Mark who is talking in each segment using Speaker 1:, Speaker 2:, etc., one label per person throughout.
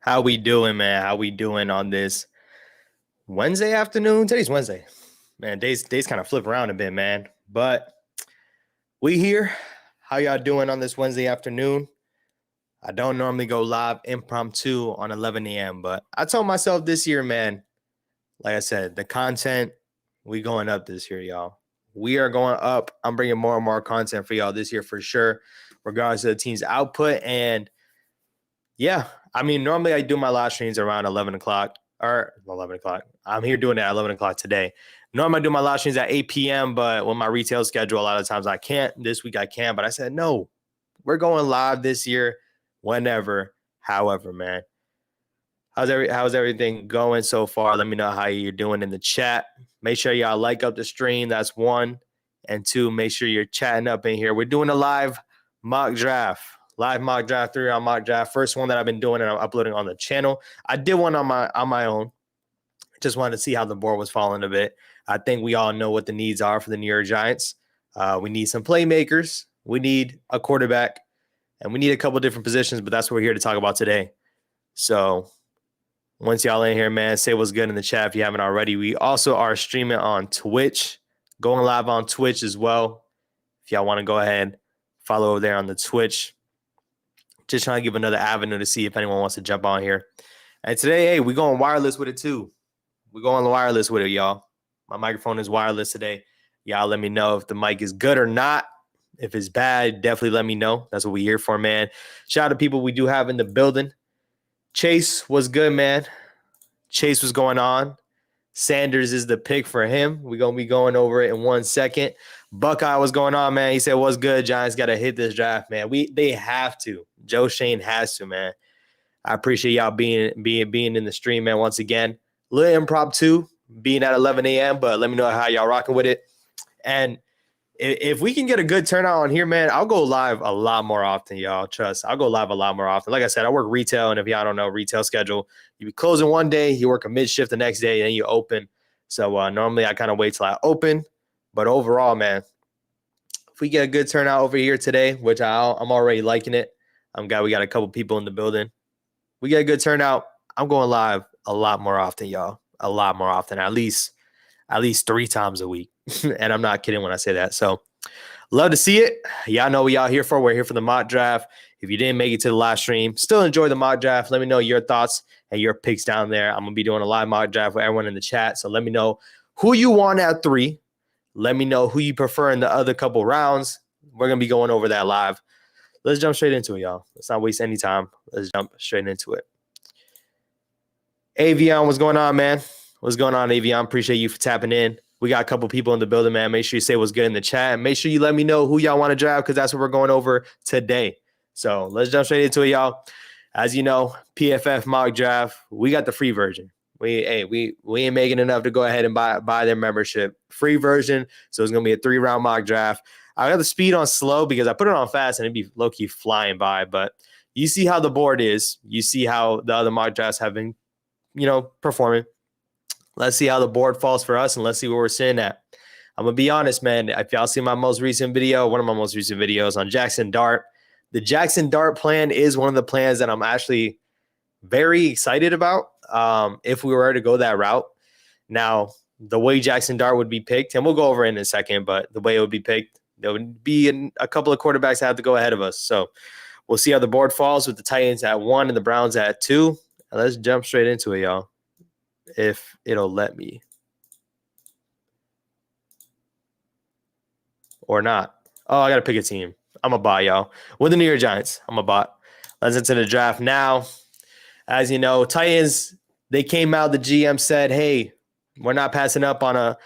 Speaker 1: How we doing, man? How we doing on this Wednesday afternoon? Today's Wednesday. Man, days kind of flip around a bit, man. But we here. How y'all doing on this Wednesday afternoon? I don't normally go live impromptu on 11 a.m., but I told myself this year, man, like I said, the content, we going up this year, y'all. We are going up. I'm bringing more and more content for y'all this year for sure, regardless of the team's output. And yeah, I mean, normally I do my live streams around 11 o'clock or 11 o'clock. I'm here doing it at 11 o'clock today. Normally I do my live streams at 8 p.m., but with my retail schedule, a lot of times I can't. This week I can, but I said, no, we're going live this year, whenever, however, man. How's everything going so far? Let me know how you're doing in the chat. Make sure y'all like up the stream. That's one. And two, make sure you're chatting up in here. We're doing a live mock draft. Live mock draft, 3-round mock draft. First one that I've been doing and I'm uploading on the channel. I did one on my own. Just wanted to see how the board was falling a bit. I think we all know what the needs are for the New York Giants. We need some playmakers. We need a quarterback. And we need a couple different positions, but that's what we're here to talk about today. So once y'all in here, man, say what's good in the chat if you haven't already. We also are streaming on Twitch, going live on Twitch as well. If y'all want to go ahead, follow over there on the Twitch. Just trying to give another avenue to see if anyone wants to jump on here. And today, hey, we're going wireless with it too. We're going wireless with it, y'all. My microphone is wireless today. Y'all let me know if the mic is good or not. If it's bad, definitely let me know. That's what we're here for, man. Shout out to people we do have in the building. Chase was good, man. Chase was going on. Sanders is the pick for him. We're going to be going over it in 1 second. Buckeye was going on, man. He said, what's good? Giants got to hit this draft, man. They have to. Joe Shane has to, man. I appreciate y'all being in the stream, man, once again. A little impromptu, being at 11 a.m., but let me know how y'all rocking with it. And if we can get a good turnout on here, man, I'll go live a lot more often, y'all. Trust. I'll go live a lot more often. Like I said, I work retail, and if y'all don't know retail schedule, you be closing one day, you work a mid shift the next day, and you open. So normally I kind of wait till I open. But overall, man, if we get a good turnout over here today, which I'm already liking it. I'm glad we got a couple people in the building. We get a good turnout. I'm going live a lot more often, y'all. A lot more often, at least 3 times a week. And I'm not kidding when I say that. So love to see it. Y'all know what y'all here for. We're here for the mock draft. If you didn't make it to the live stream, still enjoy the mock draft. Let me know your thoughts and your picks down there. I'm going to be doing a live mock draft with everyone in the chat. So let me know who you want at 3. Let me know who you prefer in the other couple rounds. We're going to be going over that live. Let's jump straight into it, y'all. Let's not waste any time. Let's jump straight into it. Avion, what's going on, man? What's going on, Avion? Appreciate you for tapping in. We got a couple people in the building, man. Make sure you say what's good in the chat. And make sure you let me know who y'all want to draft because that's what we're going over today. So let's jump straight into it, y'all. As you know, PFF Mock Draft, we got the free version. We ain't making enough to go ahead and buy their membership. Free version, so it's going to be a 3-round mock draft. I got the speed on slow because I put it on fast and it'd be low-key flying by. But you see how the board is. You see how the other mock drafts have been, performing. Let's see how the board falls for us, and let's see where we're sitting at. I'm going to be honest, man. If y'all see my most recent video, one of my most recent videos on Jackson Dart, the Jackson Dart plan is one of the plans that I'm actually very excited about if we were to go that route. Now, the way Jackson Dart would be picked, and we'll go over it in a second, but the way it would be picked, there would be a couple of quarterbacks that have to go ahead of us. So we'll see how the board falls with the Titans at 1 and the Browns at 2. And let's jump straight into it, y'all, if it'll let me. Or not. Oh, I got to pick a team. I'm a bot, y'all. With the New York Giants, I'm a bot. Let's into the draft now. As you know, Titans, they came out, the GM said, hey, we're not passing up on a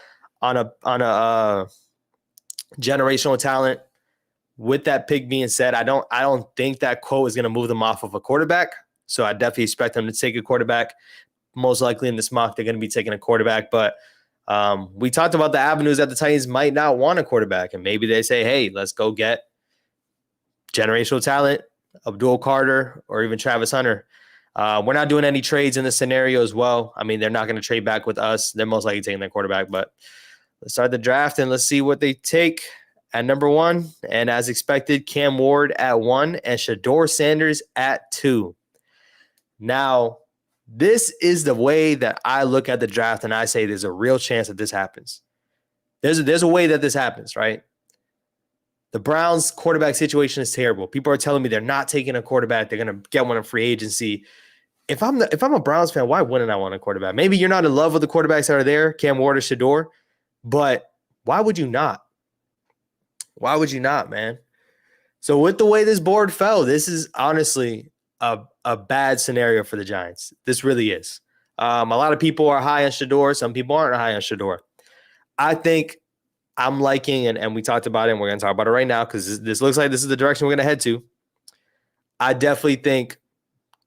Speaker 1: generational talent. With that pick being said, I don't think that quote is going to move them off of a quarterback. So I definitely expect them to take a quarterback. Most likely in this mock, they're going to be taking a quarterback. But we talked about the avenues that the Titans might not want a quarterback. And maybe they say, hey, let's go get generational talent, Abdul Carter, or even Travis Hunter. We're not doing any trades in this scenario as well. I mean, they're not going to trade back with us. They're most likely taking their quarterback. But let's start the draft and let's see what they take at number 1. And as expected, Cam Ward at 1 and Shador Sanders at 2. Now, this is the way that I look at the draft, and I say there's a real chance that this happens. There's a way that this happens, right? The Browns quarterback situation is terrible. People are telling me they're not taking a quarterback. They're going to get one in free agency. If I'm a Browns fan, why wouldn't I want a quarterback? Maybe you're not in love with the quarterbacks that are there, Cam Ward or Shador, but why would you not? Why would you not, man? So with the way this board fell, this is honestly a bad scenario for the Giants. This really is. A lot of people are high on Shador. Some people aren't high on Shador. I think I'm liking, and we talked about it, and we're going to talk about it right now because this looks like this is the direction we're going to head to. I definitely think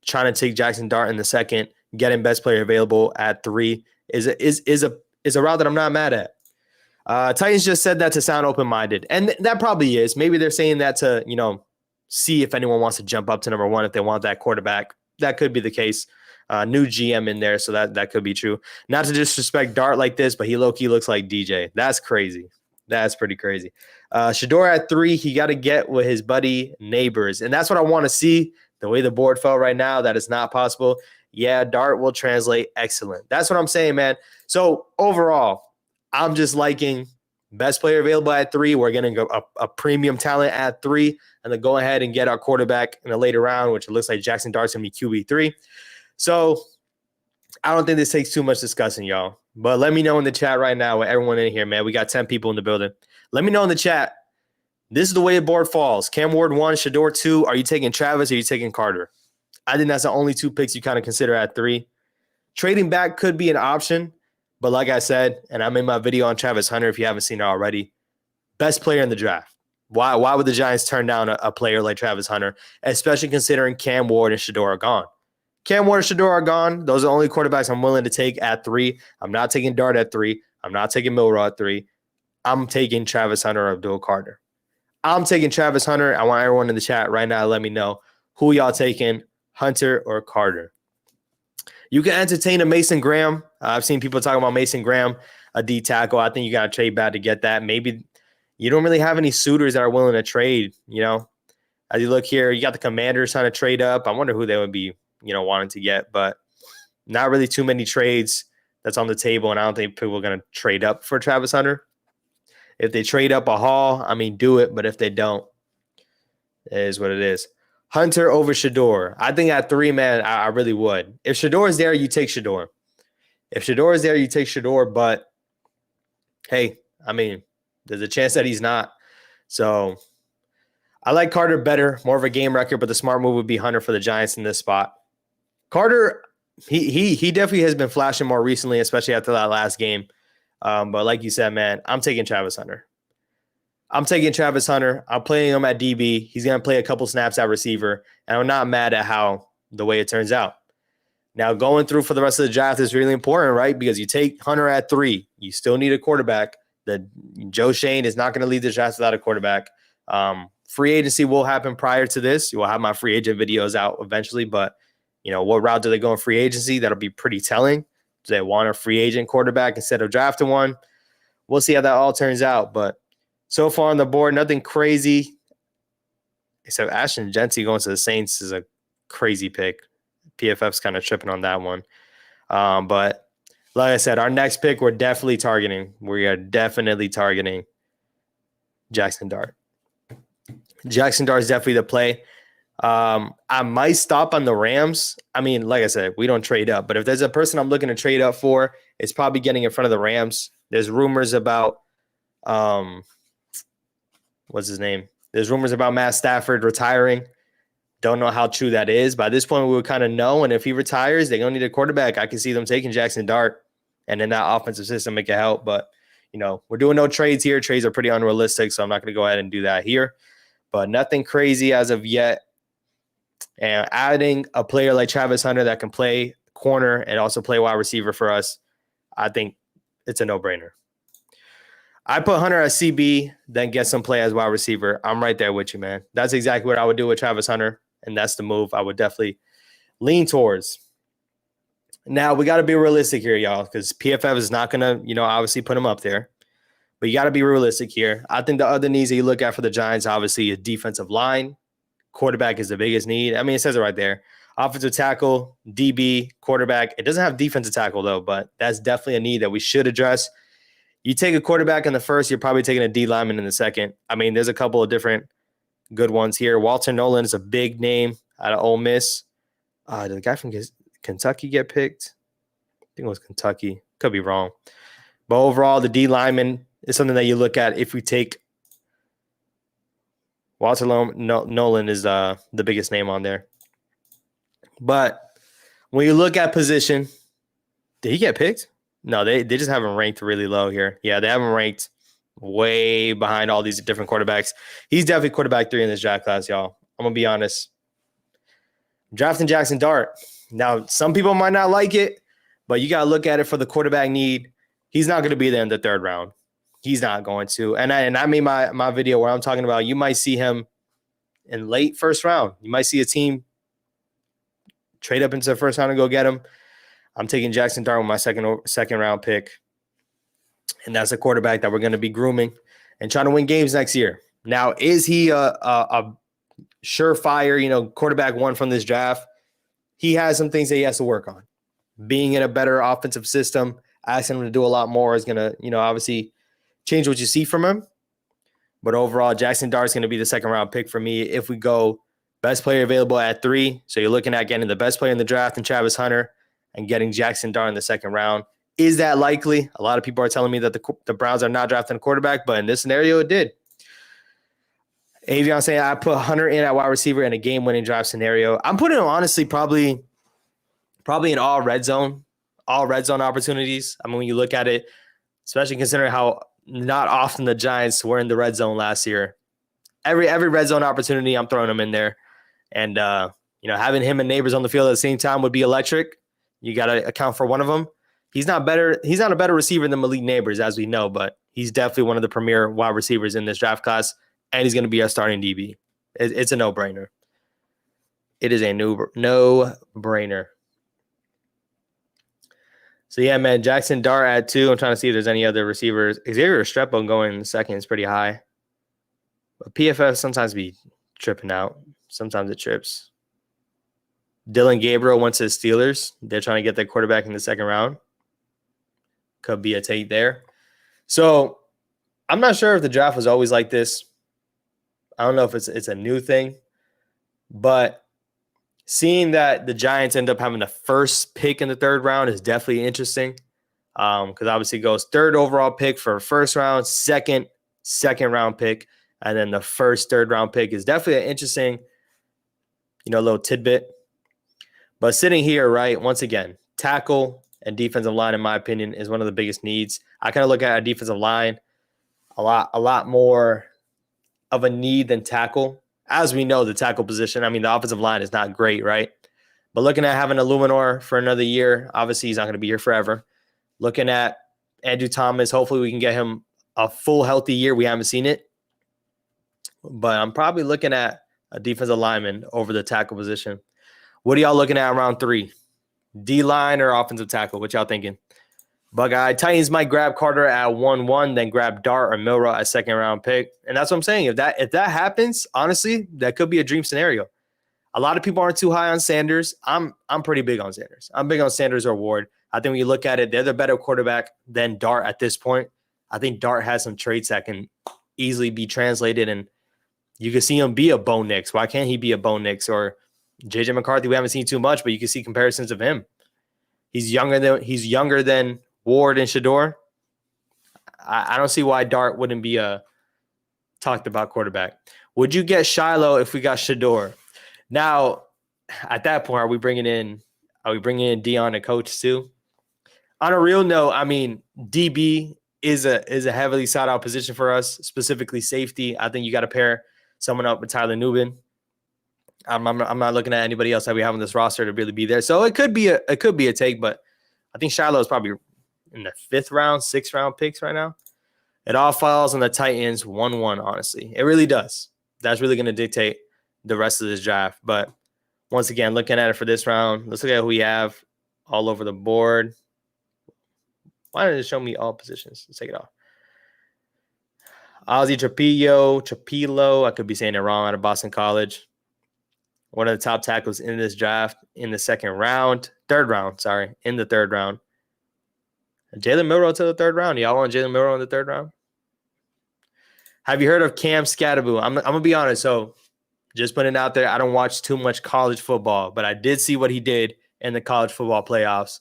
Speaker 1: trying to take Jackson Dart in the second, getting best player available at 3 is a route that I'm not mad at. Titans just said that to sound open-minded, and that probably is. Maybe they're saying that to, see if anyone wants to jump up to number 1 if they want that quarterback. That could be the case. New GM in there, so that could be true. Not to disrespect Dart like this, but he low-key looks like DJ. That's crazy. That's pretty crazy. Shador at 3, he got to get with his buddy Neighbors, and that's what I want to see. The way the board fell right now, that is not possible. Yeah, Dart will translate excellent. That's what I'm saying, man. So overall, I'm just liking best player available at 3. We're getting a premium talent at 3, and then go ahead and get our quarterback in a later round, which it looks like Jackson Dart's going to be QB3. So I don't think this takes too much discussing, y'all. But let me know in the chat right now with everyone in here, man. We got 10 people in the building. Let me know in the chat. This is the way the board falls. Cam Ward 1, Shador 2. Are you taking Travis or are you taking Carter? I think that's the only 2 picks you kind of consider at 3. Trading back could be an option. But like I said, and I made my video on Travis Hunter if you haven't seen it already, best player in the draft. Why would the Giants turn down a player like Travis Hunter, especially considering Cam Ward and Shador are gone? Cam Ward and Shador are gone. Those are the only quarterbacks I'm willing to take at 3. I'm not taking Dart at 3. I'm not taking Milroe at 3. I'm taking Travis Hunter or Abdul Carter. I'm taking Travis Hunter. I want everyone in the chat right now to let me know who y'all taking, Hunter or Carter. You can entertain a Mason Graham. I've seen people talking about Mason Graham, a D tackle. I think you got to trade back to get that. Maybe you don't really have any suitors that are willing to trade, As you look here, you got the Commanders trying to trade up. I wonder who they would be, wanting to get, but not really too many trades that's on the table, and I don't think people are going to trade up for Travis Hunter. If they trade up a haul, do it, but if they don't, it is what it is. Hunter over Shador. I think at 3, man, I really would. If Shador is there, you take Shador. If Shador is there, you take Shador, but hey, there's a chance that he's not. So I like Carter better, more of a game record, but the smart move would be Hunter for the Giants in this spot. Carter, he definitely has been flashing more recently, especially after that last game. But like you said, man, I'm taking Travis Hunter. I'm playing him at DB. He's going to play a couple snaps at receiver, and I'm not mad at the way it turns out. Now, going through for the rest of the draft is really important, right? Because you take Hunter at 3. You still need a quarterback. Joe Shane is not going to lead the draft without a quarterback. Free agency will happen prior to this. You will have my free agent videos out eventually, but what route do they go in free agency? That'll be pretty telling. Do they want a free agent quarterback instead of drafting one? We'll see how that all turns out, but so far on the board, nothing crazy. Except Ashton Genty going to the Saints is a crazy pick. PFF's kind of tripping on that one. But like I said, our next pick, we're definitely targeting. We are definitely targeting Jackson Dart. Jackson Dart is definitely the play. I might stop on the Rams. Like I said, we don't trade up. But if there's a person I'm looking to trade up for, it's probably getting in front of the Rams. There's rumors about what's his name? There's rumors about Matt Stafford retiring. Don't know how true that is. By this point, we would kind of know. And if he retires, they're going to need a quarterback. I can see them taking Jackson Dart. And in that offensive system, it can help. But, we're doing no trades here. Trades are pretty unrealistic, so I'm not going to go ahead and do that here. But nothing crazy as of yet. And adding a player like Travis Hunter that can play corner and also play wide receiver for us, I think it's a no-brainer. I put Hunter as CB, then get some play as wide receiver. I'm right there with you, man. That's exactly what I would do with Travis Hunter, and that's the move I would definitely lean towards. Now, we got to be realistic here, y'all, because PFF is not going to, obviously put him up there. But you got to be realistic here. I think the other needs that you look at for the Giants, obviously, is defensive line. Quarterback is the biggest need. It says it right there. Offensive tackle, DB, quarterback. It doesn't have defensive tackle, though, but that's definitely a need that we should address. You take a quarterback in the first, you're probably taking a D lineman in the second. I mean, there's a couple of different good ones here. Walter Nolan is a big name out of Ole Miss. Did the guy from Kentucky get picked? I think it was Kentucky. Could be wrong. But overall, the D lineman is something that you look at if we take Walter Nolan is the biggest name on there. But when you look at position, did he get picked? No, they just haven't ranked really low here. Yeah, they haven't ranked way behind all these different quarterbacks. He's definitely quarterback 3 in this draft class, y'all. I'm going to be honest. I'm drafting Jackson Dart. Now, some people might not like it, but you got to look at it for the quarterback need. He's not going to be there in the 3rd round. He's not going to. And I made my video where I'm talking about you might see him in late 1st round. You might see a team trade up into the 1st round and go get him. I'm taking Jackson Dart with my second round pick. And that's a quarterback that we're going to be grooming and trying to win games next year. Now, is he a surefire, quarterback 1 from this draft? He has some things that he has to work on. Being in a better offensive system, asking him to do a lot more is going to, obviously change what you see from him. But overall, Jackson Dart is going to be the 2nd round pick for me if we go best player available at 3. So you're looking at getting the best player in the draft and Travis Hunter and getting Jackson Dart in the 2nd round. Is that likely? A lot of people are telling me that the Browns are not drafting a quarterback, but in this scenario, it did. Avion saying I put Hunter in at wide receiver in a game-winning draft scenario. I'm putting him honestly probably in all red zone opportunities. I mean, when you look at it, especially considering how not often the Giants were in the red zone last year. Every red zone opportunity, I'm throwing him in there. And, having him and Neighbors on the field at the same time would be electric. You got to account for one of them. He's not a better receiver than Malik Neighbors, as we know, but he's definitely one of the premier wide receivers in this draft class, and he's going to be our starting DB. It's a no-brainer. It is a no-brainer. So, yeah, man, Jackson Dart at 2. I'm trying to see if there's any other receivers. Xavier Restrepo going in the 2nd is pretty high. But PFF sometimes be tripping out. Sometimes it trips. Dylan Gabriel went to the Steelers. They're trying to get their quarterback in the 2nd round. Could be a take there. So, I'm not sure if the draft was always like this. I don't know if it's a new thing. But seeing that the Giants end up having the 1st pick in the 3rd round is definitely interesting. Because obviously it goes 3rd overall pick for 1st round, second round pick, and then the 1st 3rd round pick is definitely an interesting, little tidbit. But sitting here, right, once again, tackle and defensive line, in my opinion, is one of the biggest needs. I kind of look at a defensive line a lot more of a need than tackle. As we know, the tackle position, I mean, the offensive line is not great, right? But looking at having Illuminor for another year, obviously he's not going to be here forever. Looking at Andrew Thomas, hopefully we can get him a full healthy year. We haven't seen it. But I'm probably looking at a defensive lineman over the tackle position. What are y'all looking at round 3? D-line or offensive tackle? What y'all thinking? Buckeye Titans might grab Carter at 1-1, then grab Dart or Milrow at 2nd round pick. And that's what I'm saying. If that happens, honestly, that could be a dream scenario. A lot of people aren't too high on Sanders. I'm pretty big on Sanders. I'm big on Sanders or Ward. I think when you look at it, they're the better quarterback than Dart at this point. I think Dart has some traits that can easily be translated, and you can see him be a Bo Nix. Why can't he be a Bo Nix or JJ McCarthy? We haven't seen too much, but you can see comparisons of him. He's younger than Ward and Shador. I don't see why Dart wouldn't be a talked about quarterback. Would you get Shiloh if we got Shador? Now, at that point, are we bringing in Dion and coach too? On a real note, I mean, DB is a heavily sought out position for us, specifically safety. I think you got to pair someone up with Tyler Nubin. I'm not looking at anybody else that we have on this roster to really be there. So it could be a take, but I think Shiloh is probably in the 5th round, 6th round picks right now. It all falls on the Titans 1-1, honestly. It really does. That's really going to dictate the rest of this draft. But once again, looking at it for this round, let's look at who we have all over the board. Why didn't it show me all positions? Let's take it off. Ozzy Trapillo, I could be saying it wrong, out of Boston College. One of the top tackles in this draft in the in the third round. Jalen Milroe to the third round. Y'all want Jalen Milroe in the third round? Have you heard of Cam Scatterbo? I'm going to be honest. So just putting it out there, I don't watch too much college football, but I did see what he did in the college football playoffs.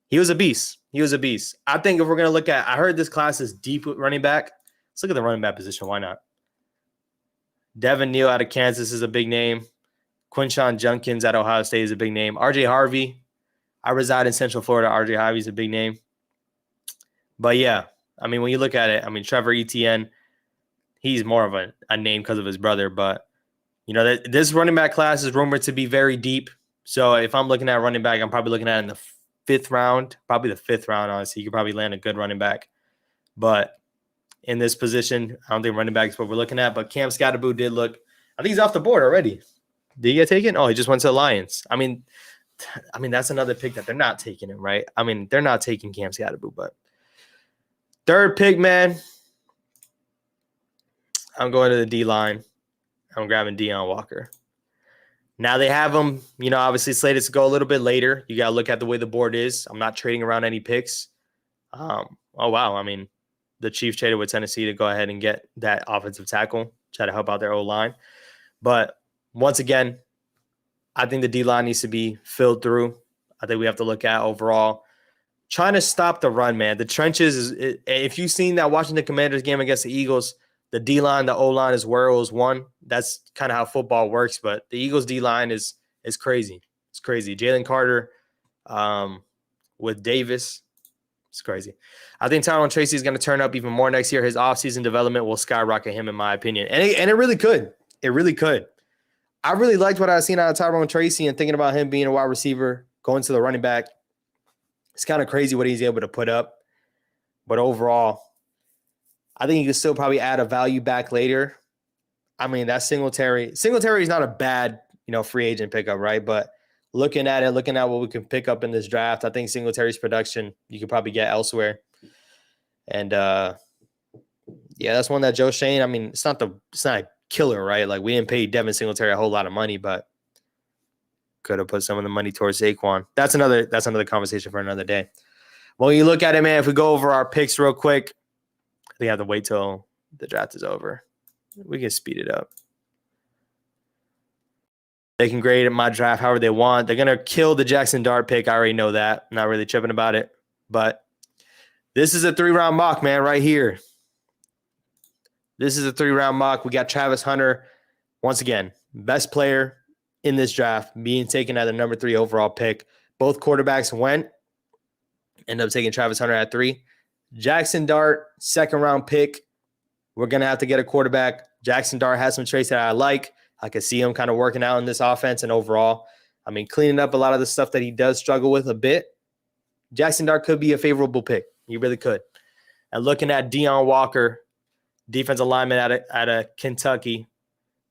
Speaker 1: He was a beast. I think if we're going to look at, I heard this class is deep running back. Let's look at the running back position. Why not? Devin Neal out of Kansas is a big name. Quinshawn Junkins at Ohio State is a big name. RJ Harvey. I reside in Central Florida. RJ Harvey is a big name. But yeah, I mean, when you look at it, I mean, Trevor Etienne, he's more of a name because of his brother. But, you know, this running back class is rumored to be very deep. So if I'm looking at running back, I'm probably looking at it in the fifth round, honestly. You could probably land a good running back. But in this position, I don't think running back is what we're looking at. But Cam Scatterbo did look, I think he's off the board already. Did he get taken? Oh, he just went to the Lions. I mean, that's another pick that they're not taking him, right? I mean, they're not taking Cam Scatterbo, but third pick, man, I'm going to the D-line. I'm grabbing Deion Walker. Now they have him, you know, obviously slated to go a little bit later. You got to look at the way the board is. I'm not trading around any picks. Oh, wow. I mean, the Chiefs traded with Tennessee to go ahead and get that offensive tackle, try to help out their O-line. But once again, I think the D-line needs to be filled through. I think we have to look at overall trying to stop the run, man. The trenches, if you've seen that Washington Commanders game against the Eagles, the D-line, the O-line is where it was won. That's kind of how football works. But the Eagles D-line is crazy. It's crazy. Jalen Carter with Davis. It's crazy. I think Tyrone Tracy is going to turn up even more next year. His offseason development will skyrocket him, in my opinion. And it really could. It really could. I really liked what I've seen out of Tyrone Tracy, and thinking about him being a wide receiver, going to the running back. It's kind of crazy what he's able to put up. But overall, I think you can still probably add a value back later. I mean, that's Singletary. Singletary is not a bad, you know, free agent pickup, right? But looking at what we can pick up in this draft, I think Singletary's production you could probably get elsewhere. And yeah, that's one that Joe Shane. I mean, it's not a killer, right? Like, we didn't pay Devin Singletary a whole lot of money, but could have put some of the money towards Saquon. That's another conversation for another day. When you look at it, man, if we go over our picks real quick, they have to wait till the draft is over. We can speed it up. They can grade my draft however they want. They're going to kill the Jackson Dart pick. I already know that. I'm not really tripping about it. But this is a 3-round mock, man, right here. This is a 3-round mock. We got Travis Hunter, once again, best player in this draft, being taken at the number 3 overall pick. Both quarterbacks went. Ended up taking Travis Hunter at 3. Jackson Dart, 2nd-round pick. We're going to have to get a quarterback. Jackson Dart has some traits that I like. I can see him kind of working out in this offense, and overall, I mean, cleaning up a lot of the stuff that he does struggle with a bit. Jackson Dart could be a favorable pick. He really could. And looking at Deion Walker, defensive lineman out of Kentucky,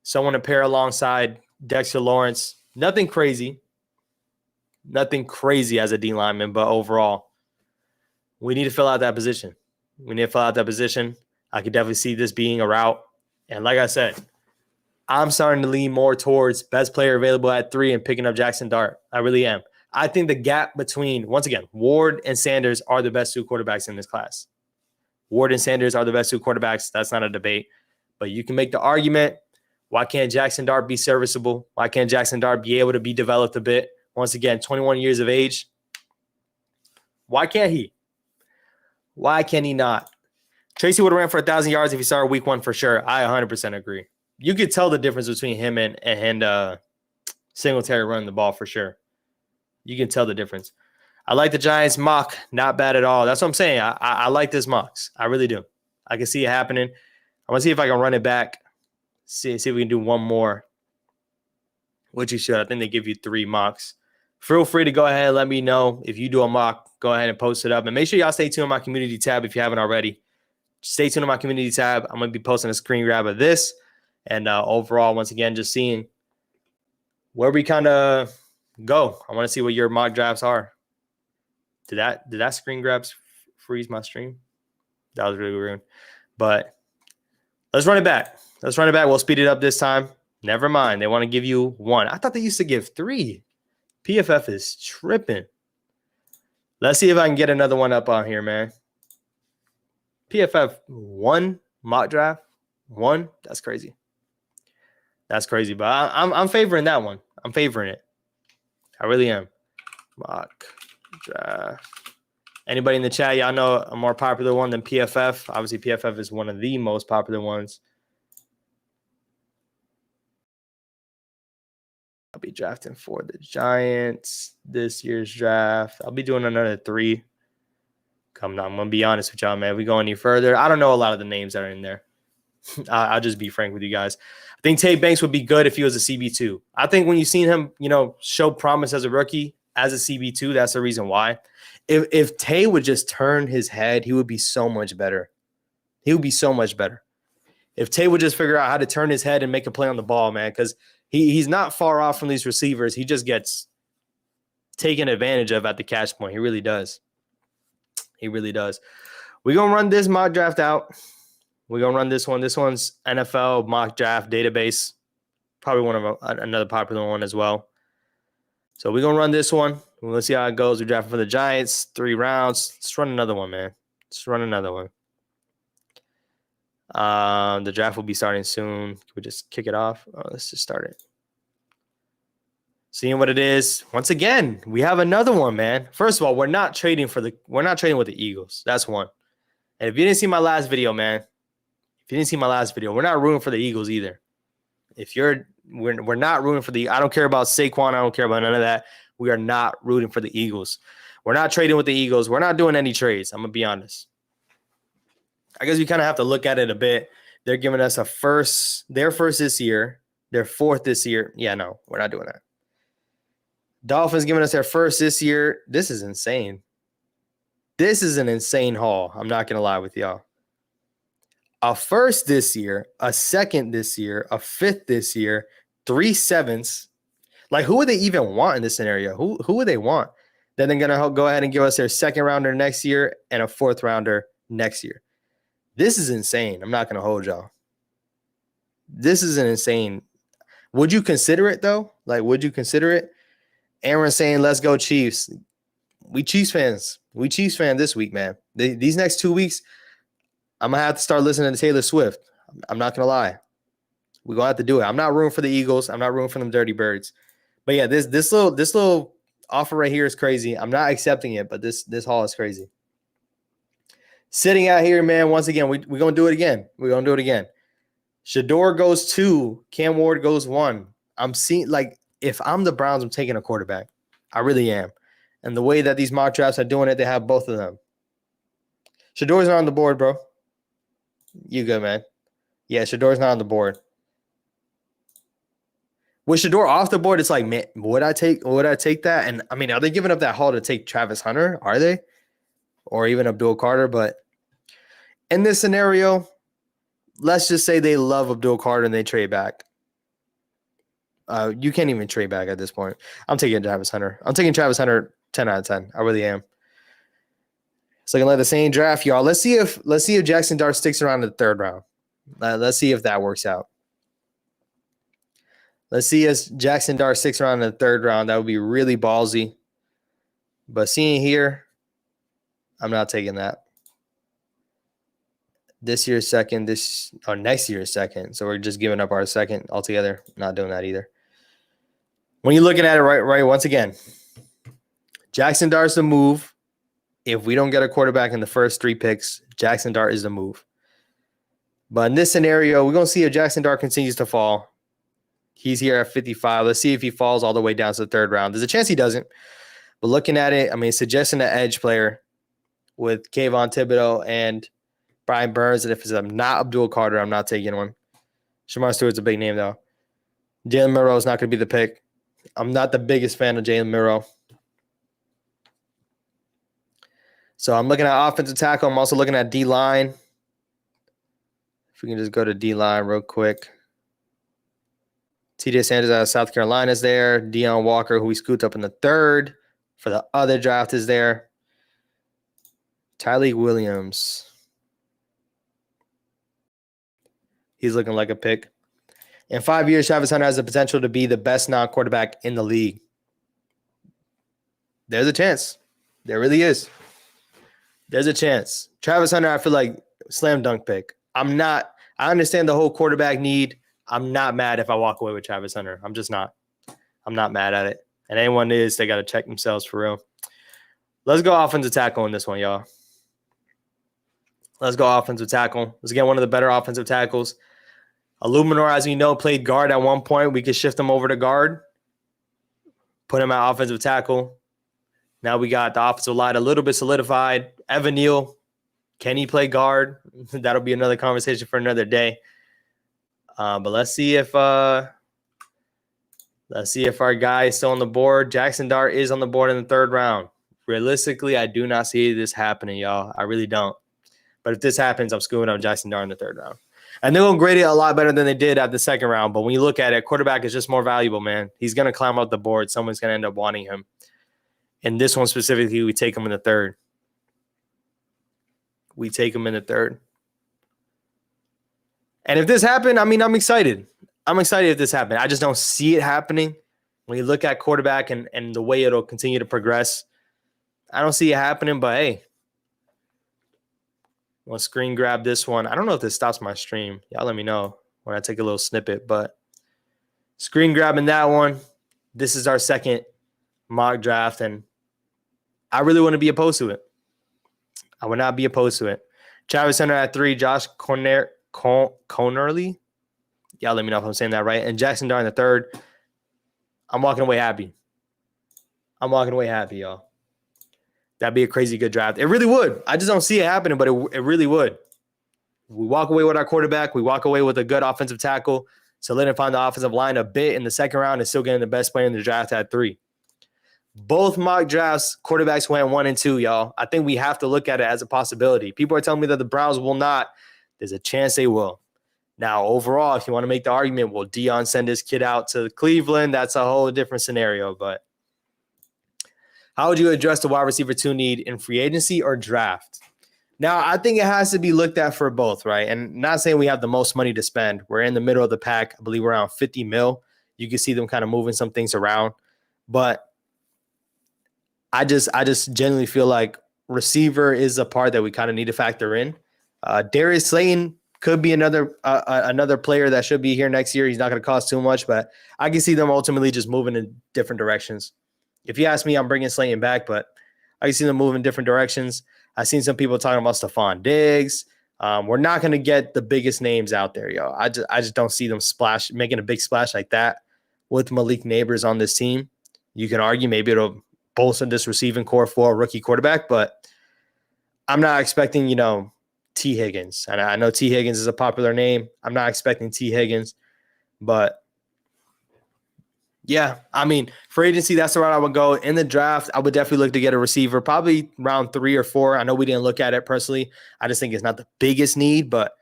Speaker 1: someone to pair alongside Dexter Lawrence. Nothing crazy as a D lineman, but overall, we need to fill out that position. I could definitely see this being a route. And like I said, I'm starting to lean more towards best player available at 3 and picking up Jackson Dart. I really am. I think the gap between, once again, Ward and Sanders are the best 2 quarterbacks in this class. Ward and Sanders are the best 2 quarterbacks. That's not a debate. But you can make the argument, why can't Jackson Dart be serviceable? Why can't Jackson Dart be able to be developed a bit? Once again, 21 years of age. Why can't he? Why can he not? Tracy would have ran for 1,000 yards if he started week 1 for sure. I 100% agree. You could tell the difference between him and Singletary running the ball for sure. You can tell the difference. I like the Giants mock. Not bad at all. That's what I'm saying. I like this mocks. I really do. I can see it happening. I'm going to see if I can run it back. See if we can do one more. Which you should. I think they give you 3 mocks. Feel free to go ahead and let me know if you do a mock. Go ahead and post it up. And make sure y'all stay tuned on my community tab if you haven't already. Stay tuned on my community tab. I'm going to be posting a screen grab of this. And overall, once again, just seeing where we kind of go. I want to see what your mock drafts are. Did that screen grabs freeze my stream? That was really rude. But let's run it back. We'll speed it up this time. Never mind. They want to give you 1. I thought they used to give 3. PFF is tripping. Let's see if I can get another one up on here, man. PFF 1 mock draft 1. That's crazy. That's crazy, but I'm favoring that one. I'm favoring it. I really am. Mock draft. Anybody in the chat, y'all know a more popular one than PFF? Obviously, PFF is one of the most popular ones. I'll be drafting for the Giants this year's draft. I'll be doing another 3. Come on, I'm going to be honest with y'all, man. If we go any further, I don't know a lot of the names that are in there. I'll just be frank with you guys. I think Tay Banks would be good if he was a CB2. I think when you've seen him, show promise as a rookie, as a CB2, that's the reason why. If Tay would just turn his head, he would be so much better. He would be so much better. If Tay would just figure out how to turn his head and make a play on the ball, man, because he's not far off from these receivers. He just gets taken advantage of at the catch point. He really does. He really does. We're going to run this mock draft out. We're going to run this one. This one's NFL mock draft database. Probably one of another popular one as well. So we're going to run this one. Let's see how it goes. We're drafting for the Giants. 3 rounds. Let's run another one, man. Let's run another one. The draft will be starting soon. Can we just kick it off? Let's just start it. Seeing what it is. Once again, we have another one, man. First of all, we're not trading with the Eagles. That's one. And if you didn't see my last video, man, we're not rooting for the Eagles either. We're not rooting for I don't care about Saquon. I don't care about none of that. We are not rooting for the Eagles. We're not trading with the Eagles. We're not doing any trades. I'm going to be honest. I guess we kind of have to look at it a bit. They're giving us their first this year, their 4th this year. Yeah, no, we're not doing that. Dolphins giving us their first this year. This is insane. This is an insane haul. I'm not going to lie with y'all. A first this year, a second this year, a 5th this year, 3 7ths. Like, who would they even want in this scenario? Who would they want? Then they're going to go ahead and give us their 2nd rounder next year and a 4th rounder next year. This is insane. I'm not going to hold y'all. This is an insane. Would you consider it, though? Like, would you consider it? Aaron saying, let's go Chiefs. We Chiefs fans. We Chiefs fan this week, man. These next 2 weeks, I'm going to have to start listening to Taylor Swift. I'm not going to lie. We're going to have to do it. I'm not rooting for the Eagles. I'm not rooting for them Dirty Birds. But yeah, this little offer right here is crazy. I'm not accepting it, but this haul is crazy. Sitting out here, man, once again, we're going to do it again. We're going to do it again. Shador goes 2. Cam Ward goes 1. I'm seeing, like, if I'm the Browns, I'm taking a quarterback. I really am. And the way that these mock drafts are doing it, they have both of them. Shador's not on the board, bro. You good, man. Yeah, Shador's not on the board. With Shador off the board, it's like, man, would I take that? And I mean, are they giving up that haul to take Travis Hunter? Are they? Or even Abdul Carter? But in this scenario, let's just say they love Abdul Carter and they trade back. You can't even trade back at this point. I'm taking Travis Hunter. I'm taking Travis Hunter 10 out of 10. I really am. So I can let the same draft, y'all. Let's see if Jackson Dart sticks around in the 3rd round. Let's see if that works out. Let's see if Jackson Dart sticks around in the 3rd round. That would be really ballsy. But seeing here, I'm not taking that. This year's 2nd, next year's 2nd. So we're just giving up our 2nd altogether. Not doing that either. When you're looking at it right, once again, Jackson Dart's the move. If we don't get a quarterback in the first 3 picks, Jackson Dart is the move. But in this scenario, we're going to see if Jackson Dart continues to fall. He's here at 55. Let's see if he falls all the way down to the 3rd round. There's a chance he doesn't. But looking at it, I mean, suggesting an edge player with Kayvon Thibodeau and Brian Burns. And if it's not Abdul Carter, I'm not taking one. Shamar Stewart's a big name, though. Jalen Milroe is not going to be the pick. I'm not the biggest fan of Jalen Milroe. So I'm looking at offensive tackle. I'm also looking at D-line. If we can just go to D-line real quick. TJ Sanders out of South Carolina is there. Deion Walker, who we scooped up in the 3rd for the other draft, is there. Tyleik Williams. He's looking like a pick. In 5 years, Travis Hunter has the potential to be the best non-quarterback in the league. There's a chance. There really is. There's a chance. Travis Hunter, I feel like slam dunk pick. I understand the whole quarterback need. I'm not mad if I walk away with Travis Hunter. I'm just not. I'm not mad at it. And anyone is, they got to check themselves for real. Let's go offensive tackle in this one, y'all. Let's go offensive tackle. Let's get one of the better offensive tackles. Illuminor, as we know, played guard at one point. We could shift him over to guard, put him at offensive tackle. Now we got the offensive line a little bit solidified. Evan Neal, can he play guard? That'll be another conversation for another day. But let's see if our guy is still on the board. Jackson Dart is on the board in the 3rd round. Realistically, I do not see this happening, y'all. I really don't. But if this happens, I'm screwing up Jackson Dart in the 3rd round. And they're going to grade it a lot better than they did at the 2nd round. But when you look at it, quarterback is just more valuable, man. He's going to climb up the board. Someone's going to end up wanting him. And this one specifically, we take him in the 3rd. We take him in the 3rd. And if this happened, I mean, I'm excited. I'm excited if this happened. I just don't see it happening. When you look at quarterback and the way it'll continue to progress, I don't see it happening. But, hey, I'll screen grab this one. I don't know if this stops my stream. Y'all let me know when I take a little snippet. But screen grabbing that one. This is our 2nd mock draft, and I really wouldn't be opposed to it. I would not be opposed to it. Travis Hunter at 3, Josh Conerly. Y'all let me know if I'm saying that right. And Jackson Dart in the 3rd. I'm walking away happy. I'm walking away happy, y'all. That'd be a crazy good draft. It really would. I just don't see it happening, but it really would. We walk away with our quarterback. We walk away with a good offensive tackle, solidifying the offensive line a bit in the 2nd round and still getting the best player in the draft at 3. Both mock drafts, quarterbacks went 1 and 2, y'all. I think we have to look at it as a possibility. People are telling me that the Browns will not. There's a chance they will. Now, overall, if you want to make the argument, will Deion send his kid out to Cleveland? That's a whole different scenario. But how would you address the wide receiver 2 need in free agency or draft? Now, I think it has to be looked at for both, right? And not saying we have the most money to spend. We're in the middle of the pack. I believe we're around 50 mil. You can see them kind of moving some things around. But I just genuinely feel like receiver is a part that we kind of need to factor in. Darius Slayton could be another player that should be here next year. He's not going to cost too much, but I can see them ultimately just moving in different directions. If you ask me, I'm bringing Slayton back, but I can see them moving in different directions. I've seen some people talking about Stephon Diggs. We're not going to get the biggest names out there, yo. I just don't see them making a big splash like that with Malik Neighbors on this team. You can argue maybe it'll bolster this receiving core for a rookie quarterback, but I'm not expecting, T. Higgins. And I know T. Higgins is a popular name. I'm not expecting T. Higgins, but yeah, I mean, for agency, that's the route I would go. In the draft, I would definitely look to get a receiver, probably round 3 or 4. I know we didn't look at it personally. I just think it's not the biggest need, but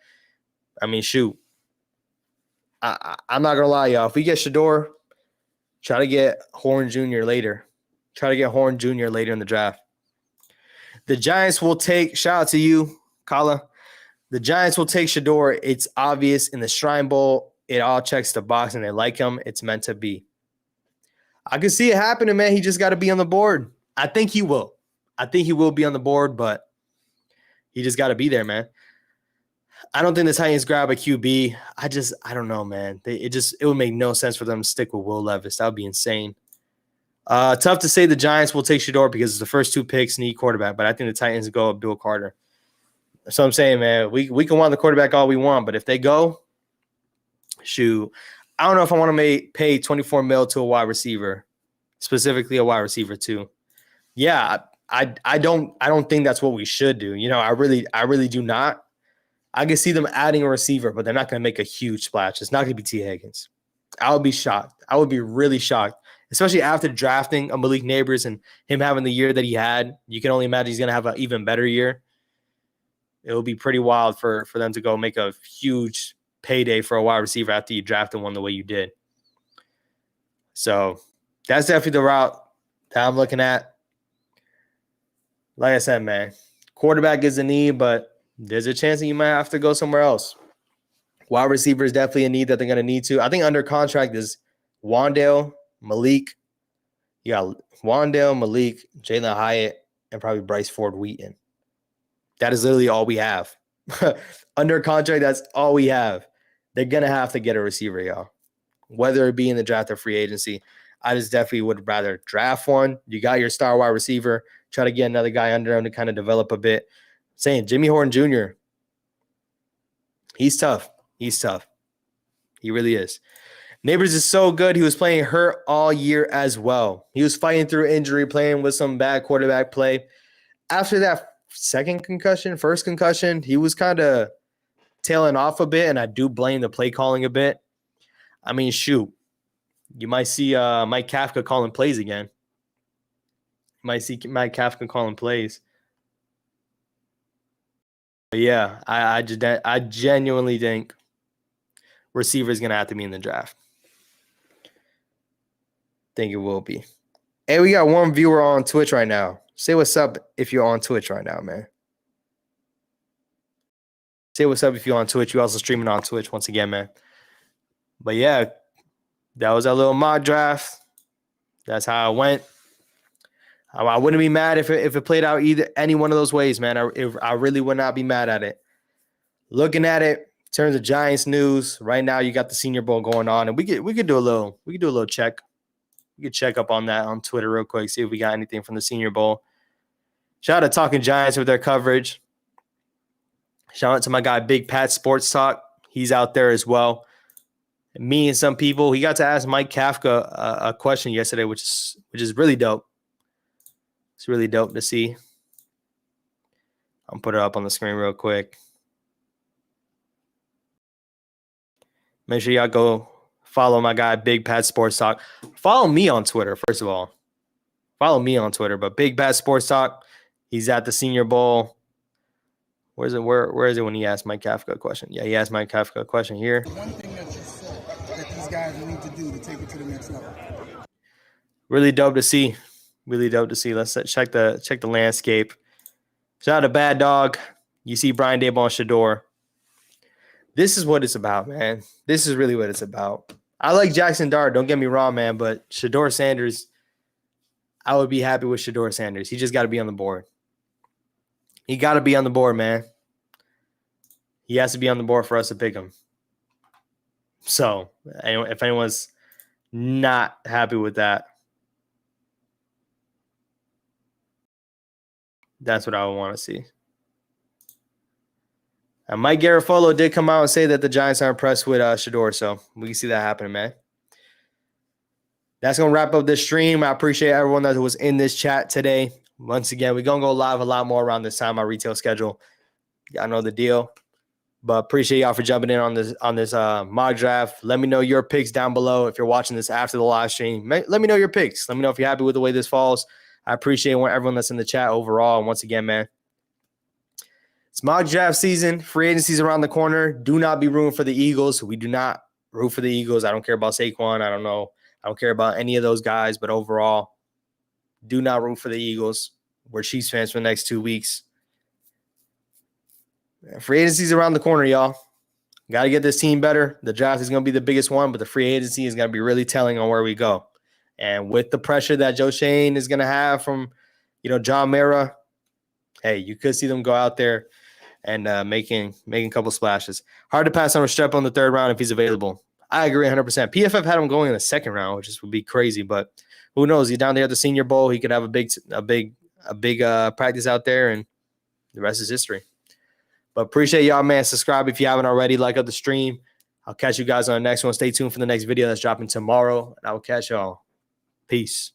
Speaker 1: I mean, shoot. I'm not going to lie, y'all. If we get Shador, try to get Horn Jr. later. Try to get Horn Jr. later in the draft. The Giants will take, shout out to you, Kala. The Giants will take Shador. It's obvious in the Shrine Bowl. It all checks the box and they like him. It's meant to be. I can see it happening, man. He just got to be on the board. I think he will. I think he will be on the board, but he just got to be there, man. I don't think the Titans grab a QB. I don't know, man. It would make no sense for them to stick with Will Levis. That would be insane. Tough to say the Giants will take Shador because the first 2 picks need quarterback, but I think the Titans go Bill Carter. So I'm saying, man, we can want the quarterback all we want, but if they go, shoot, I don't know if I want to pay 24 mil to a wide receiver, specifically a wide receiver too. Yeah, I don't think that's what we should do. I really do not. I can see them adding a receiver, but they're not going to make a huge splash. It's not going to be T. Higgins. I would be shocked. I would be really shocked, especially after drafting a Malik Neighbors and him having the year that he had. You can only imagine he's going to have an even better year. It would be pretty wild for them to go make a huge payday for a wide receiver after you drafted one the way you did. So that's definitely the route that I'm looking at. Like I said, man, quarterback is a need, but there's a chance that you might have to go somewhere else. Wide receiver is definitely a need that they're going to need to. I think under contract is Wandale, Malik. You got Wandale, Malik, Jalen Hyatt, and probably Bryce Ford Wheaton. That is literally all we have. Under contract, that's all we have. They're going to have to get a receiver, y'all. Whether it be in the draft or free agency, I just definitely would rather draft one. You got your star wide receiver. Try to get another guy under him to kind of develop a bit. Saying Jimmy Horton Jr., he's tough. He's tough. He really is. Neighbors is so good. He was playing hurt all year as well. He was fighting through injury, playing with some bad quarterback play. After that first concussion, he was kind of tailing off a bit, and I do blame the play calling a bit. I mean, shoot. You might see Mike Kafka calling plays again. You might see Mike Kafka calling plays. But yeah, I genuinely think receiver is going to have to be in the draft. Think it will be. Hey, we got one viewer on Twitch right now. Say what's up if you're on Twitch right now, man. Say what's up if you're on Twitch. You're also streaming on Twitch once again, man. But yeah, that was our little mock draft. That's how it went. I wouldn't be mad if it played out any one of those ways, man. I really would not be mad at it. Looking at it in terms of Giants news, right now you got the Senior Bowl going on, and we could do a little check. We could check up on that on Twitter real quick, see if we got anything from the Senior Bowl. Shout out to Talking Giants with their coverage. Shout out to my guy Big Pat Sports Talk. He's out there as well. Me and some people. He got to ask Mike Kafka a question yesterday, which is really dope. It's really dope to see. I'll put it up on the screen real quick. Make sure y'all go follow my guy, Big Pat Sports Talk. Follow me on Twitter, first of all. Follow me on Twitter. But Big Pat Sports Talk, he's at the Senior Bowl. Where is it when he asked Mike Kafka a question? Yeah, he asked Mike Kafka a question here.
Speaker 2: One thing that you said that these guys need to do to take it to the next level.
Speaker 1: Really dope to see. Really dope to see. Let's check the landscape. Shout out to Bad Dog. You see Brian Daboll and Shador. This is what it's about, man. This is really what it's about. I like Jackson Dart. Don't get me wrong, man. But Shador Sanders, I would be happy with Shador Sanders. He just got to be on the board. He got to be on the board, man. He has to be on the board for us to pick him. So, if anyone's not happy with that, that's what I would want to see. And Mike Garafolo did come out and say that the Giants are impressed with Shador, so we can see that happening, man. That's going to wrap up this stream. I appreciate everyone that was in this chat today. Once again, we're going to go live a lot more around this time, our retail schedule. Y'all know the deal. But appreciate y'all for jumping in on this mock draft. Let me know your picks down below. If you're watching this after the live stream, let me know your picks. Let me know if you're happy with the way this falls. I appreciate everyone that's in the chat overall. And once again, man, it's mock draft season. Free agency's around the corner. Do not be rooting for the Eagles. We do not root for the Eagles. I don't care about Saquon. I don't care about any of those guys. But overall, do not root for the Eagles. We're Chiefs fans for the next 2 weeks. Free agency's around the corner, y'all. Got to get this team better. The draft is going to be the biggest one, but the free agency is going to be really telling on where we go. And with the pressure that Joe Shane is going to have from, John Mara, hey, you could see them go out there and making a couple splashes. Hard to pass on Restrepo in the third round if he's available. I agree 100%. PFF had him going in the second round, which would be crazy, but who knows? He's down there at the Senior Bowl. He could have a big practice out there, and the rest is history. But appreciate y'all, man. Subscribe if you haven't already. Like up the stream. I'll catch you guys on the next one. Stay tuned for the next video that's dropping tomorrow, and I will catch y'all. Peace.